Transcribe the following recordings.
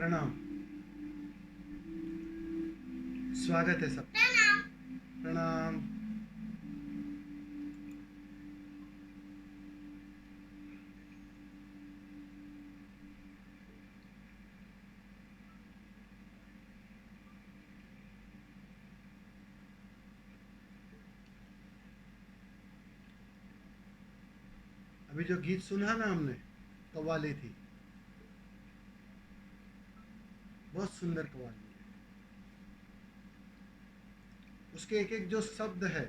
प्रणाम। स्वागत है सब। प्रणाम। अभी जो गीत सुना ना हमने, कव्वाली थी, बहुत सुंदर कव्वाली है। उसके एक एक जो शब्द है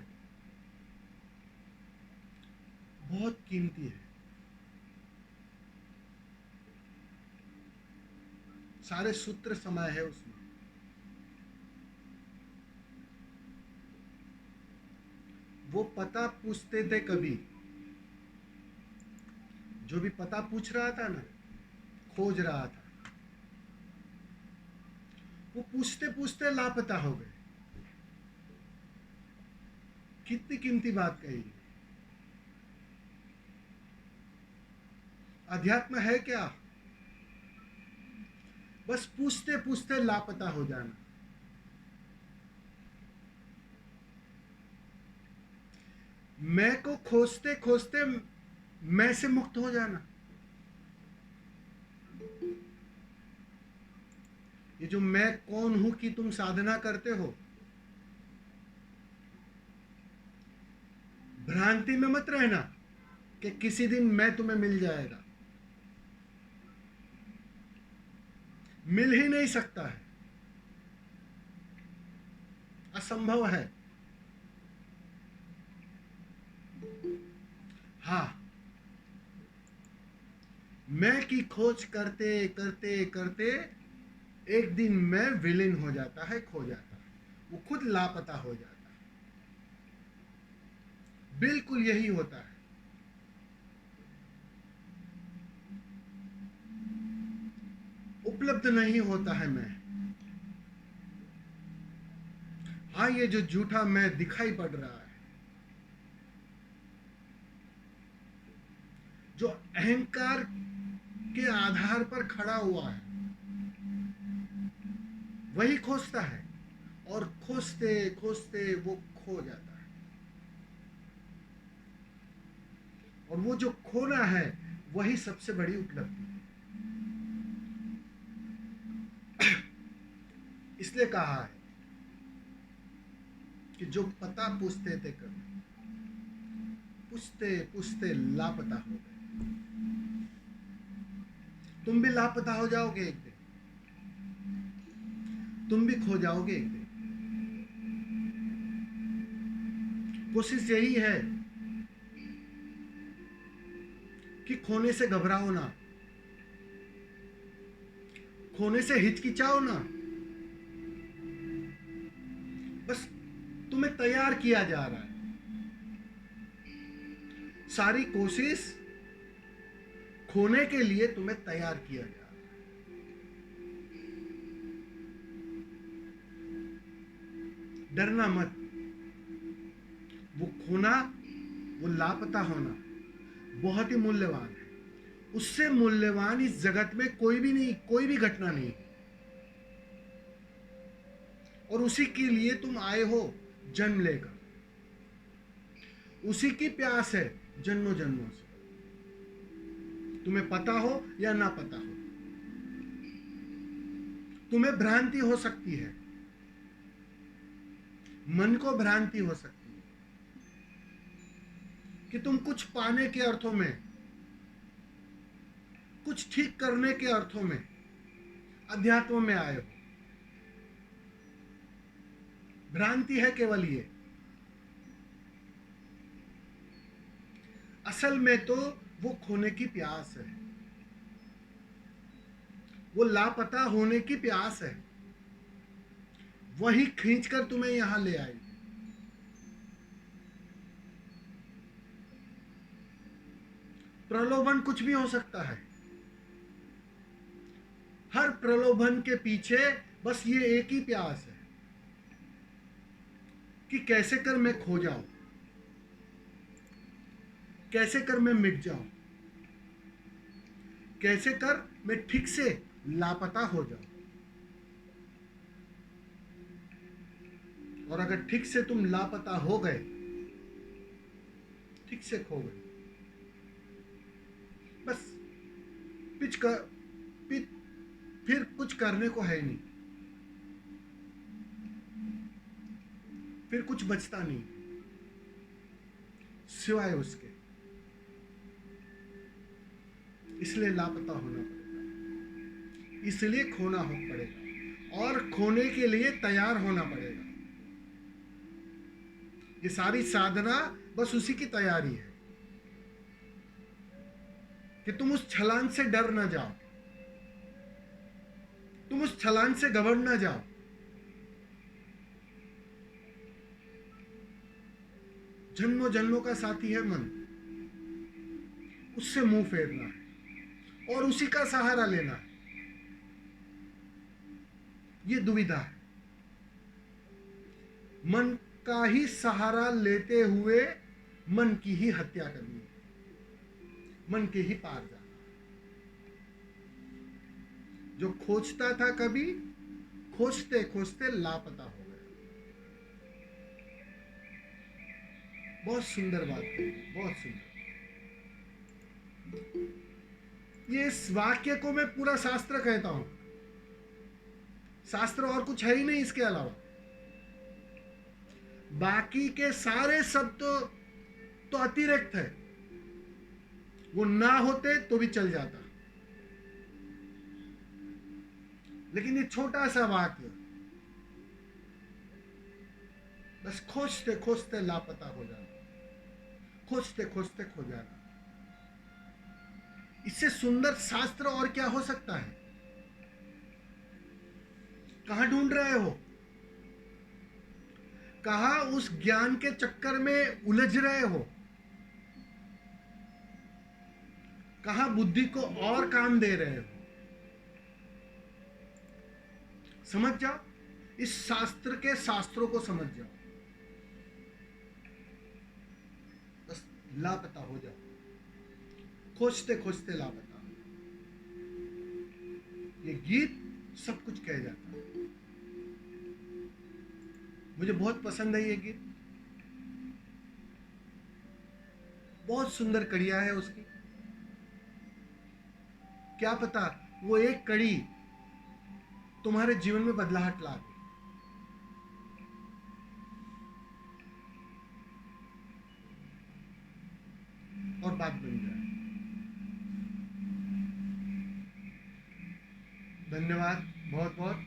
बहुत कीमती है। सारे सूत्र समाये है उसमें। वो पता पूछते थे कभी, जो भी पता पूछ रहा था ना, खोज रहा था, वो पूछते पूछते लापता हो गए। कितनी कीमती बात कही। अध्यात्म है क्या? बस पूछते पूछते लापता हो जाना। मैं को खोजते खोजते मैं से मुक्त हो जाना। ये जो मैं कौन हूं कि तुम साधना करते हो, भ्रांति में मत रहना कि किसी दिन मैं तुम्हें मिल जाएगा। मिल ही नहीं सकता है, असंभव है। हाँ, मैं की खोज करते करते करते एक दिन मैं विलीन हो जाता है, खो जाता है, वो खुद लापता हो जाता है। बिल्कुल यही होता है। उपलब्ध नहीं होता है मैं। हाँ, ये जो झूठा मैं दिखाई पड़ रहा है, जो अहंकार के आधार पर खड़ा हुआ है, वही खोजता है और खोजते खोजते वो खो जाता है। और वो जो खोना है वही सबसे बड़ी उपलब्धि है। इसलिए कहा है कि जो पता पूछते थे कभी, पूछते पूछते लापता हो गए। तुम भी लापता हो जाओगे एक दिन, तुम भी खो जाओगे एक दिन। कोशिश यही है कि खोने से घबराओ ना, खोने से हिचकिचाओ ना। बस तुम्हें तैयार किया जा रहा है। सारी कोशिश खोने के लिए तुम्हें तैयार किया जा रहा है। डरना मत। वो खोना, वो लापता होना बहुत ही मूल्यवान है। उससे मूल्यवान इस जगत में कोई भी नहीं, कोई भी घटना नहीं। और उसी के लिए तुम आए हो जन्म लेकर। उसी की प्यास है जन्मों जन्मों से। तुम्हें पता हो या ना पता हो, तुम्हें भ्रांति हो सकती है, मन को भ्रांति हो सकती है कि तुम कुछ पाने के अर्थों में, कुछ ठीक करने के अर्थों में अध्यात्म में आए हो। भ्रांति है केवल ये। असल में तो वो खोने की प्यास है, वो लापता होने की प्यास है। वही खींचकर तुम्हें यहां ले आई। प्रलोभन कुछ भी हो सकता है। हर प्रलोभन के पीछे बस ये एक ही प्यास है कि कैसे कर मैं खो जाऊं, कैसे कर मैं मिट जाऊं, कैसे कर मैं ठीक से लापता हो जाऊं। और अगर ठीक से तुम लापता हो गए, ठीक से खो गए, बस पिच कर पिच, फिर कुछ करने को है नहीं, फिर कुछ बचता नहीं सिवाय उसके। इसलिए लापता होना पड़ेगा, इसलिए खोना हो पड़ेगा, और खोने के लिए तैयार होना पड़ेगा। ये सारी साधना बस उसी की तैयारी है कि तुम उस छलांग से डर ना जाओ, तुम उस छलांग से घबरा ना जाओ। जन्मों जन्मों का साथी है मन, उससे मुंह फेरना है और उसी का सहारा लेना है। ये दुविधा है, मन का ही सहारा लेते हुए मन की ही हत्या करनी है, मन के ही पार जाना। जो खोजता था कभी, खोजते खोजते लापता हो गया। बहुत सुंदर बात है, बहुत सुंदर। ये इस वाक्य को मैं पूरा शास्त्र कहता हूं, शास्त्र और कुछ है ही नहीं इसके अलावा। बाकी के सारे शब्द तो अतिरिक्त है, वो ना होते तो भी चल जाता, लेकिन ये छोटा सा वाक्य बस खोजते खोजते लापता हो जाना, खोजते खोजते खो जाना। इससे सुंदर शास्त्र और क्या हो सकता है? कहां ढूंढ रहे हो? कहां उस ज्ञान के चक्कर में उलझ रहे हो? कहां बुद्धि को और काम दे रहे हो? समझ जाओ, इस शास्त्र के शास्त्रों को समझ जाओ, बस लापता हो जाओ, खोजते खोजते लापता। ये गीत सब कुछ कह जाता है। मुझे बहुत पसंद है ये गीत, बहुत सुंदर कड़िया है उसकी। क्या पता वो एक कड़ी तुम्हारे जीवन में बदलाहट ला दे। और बात बन जाए। धन्यवाद बहुत बहुत।